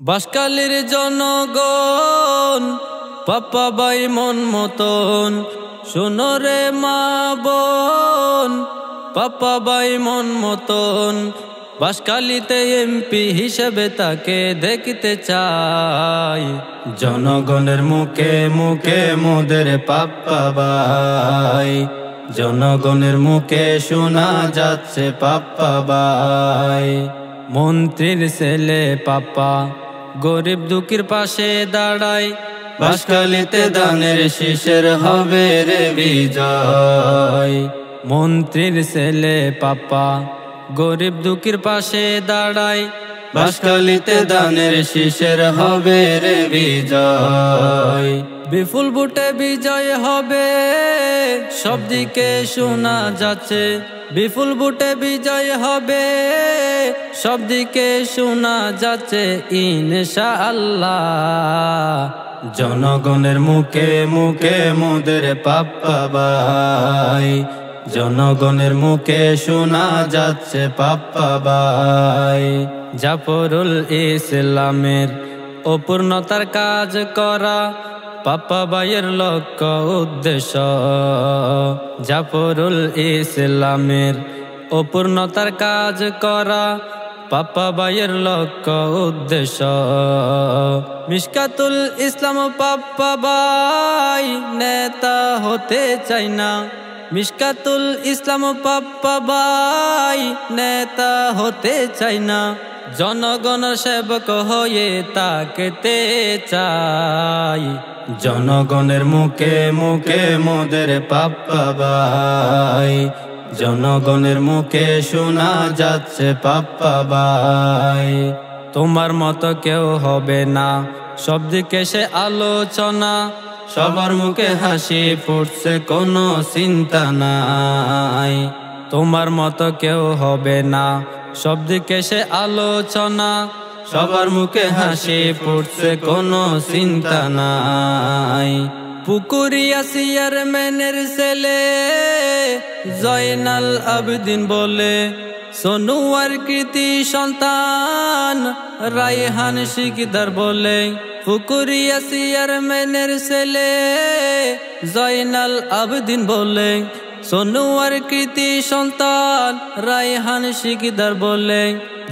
বাঁশখালীর জনগণ পাপ্পা ভাই মন মতন শোনো রে মা বোন, পাপ্পা ভাই মন মতন বাঁশখালীতে এমপি হিসেবে তাকে দেখতে চাই। জনগণের মুখে মুখে মোদের পাপ্পা ভাই, জনগণের মুখে শোনা যাচ্ছে পাপ্পা ভাই। মন্ত্রীর ছেলে পাপ্পা গরিব দুঃখীর পাশে দাঁড়ায়, বাঁশখালীতে দানের শীষের হবে রে বিজয়। মন্ত্রীর ছেলে পাপ্পা গরিব দুঃখীর পাশে দাঁড়ায়, বাঁশখালীতে দানের শীষের হবে রে বিজয়। বিপুল ভোটে বিজয় হবে সব দিকে শোনা যাচ্ছে, বিপুল ভোটে বিজয় হবে সব দিকে শোনা যাচ্ছে ইনশাআল্লাহ। জনগণের মুখে মুখে মোদের পাপ্পা ভাই, জনগণের মুখে শোনা যাচ্ছে পাপ্পা ভাই। জাফরুল ইসলামের অপূর্ণতার কাজ করা পাপ্পা ভাইয়ের লক্ষ্য উদ্দেশ্য। জাফরুল ইসলামের অপূর্ণতার কাজ করা পাপ্পা ভাইয়ের লক্ষ্য উদ্দেশ্য। মিশকাতুল ইসলাম পাপ্পা ভাই নেতা হতে চাই না, মিশকাতুল ইসলাম পাপ্পা ভাই নেতা হতে চাই না, জনগণের সেবক হয়ে থাকতে চাই। জনগণের মুখে মুখে মোদের পাপ্পা ভাই, জনগণের মুখে শোনা যাচ্ছে পাপ্পা ভাই। তোমার মতো কেউ হবে না সব দিকে সে আলোচনা, সবার মুখে হাসি ফুটছে কোনো চিন্তা নাই। তোমার মতো কেউ হবে না সব দিকে সে আলোচনা, সবার মুখে হাসি ফুটছে কোনো চিন্তা নাই। পুকুরিয়া চেয়ারম্যানের ছেলে জয়নাল আবেদিন বলে, সোনুয়ার কৃতি সন্তান রায়হান শিকদার বলে। পুকুরিয়া চেয়ারম্যানের ছেলে জয়নাল আবেদিন বলে, সোনুয়ার কৃতি সন্তান রায়হান শিকদার বলে।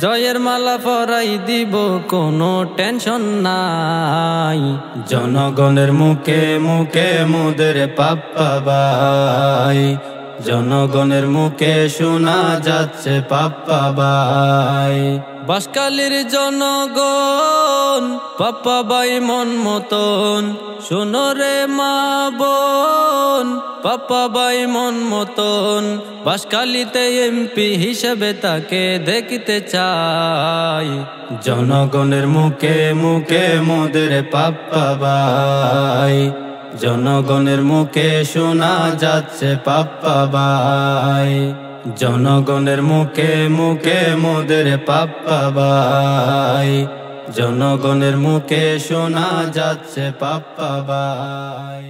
জয়ের মালা পরাই দিব কোনো টেনশন নাই। জনগণের মুখে মুখে মোদের পাপ্পা ভাই, জনগণের মুখে শোনা যাচ্ছে পাপ্পা ভাই। বাঁশখালীর জনগণ পাপ্পা ভাই মন মতন শোনো রে মা বোন, পাপ্পা ভাই মন মতন বাঁশখালীতে এমপি হিসেবে তাকে দেখতে চাই। জনগণের মুখে মুখে মোদের পাপ্পা ভাই, জনগণের মুখে শোনা যাচ্ছে পাপ্পা ভাই। জনগণের মুখে মুখে মোদের পাপ্পা ভাই, জনগণের মুখে শোনা যাচ্ছে পাপ্পা ভাই।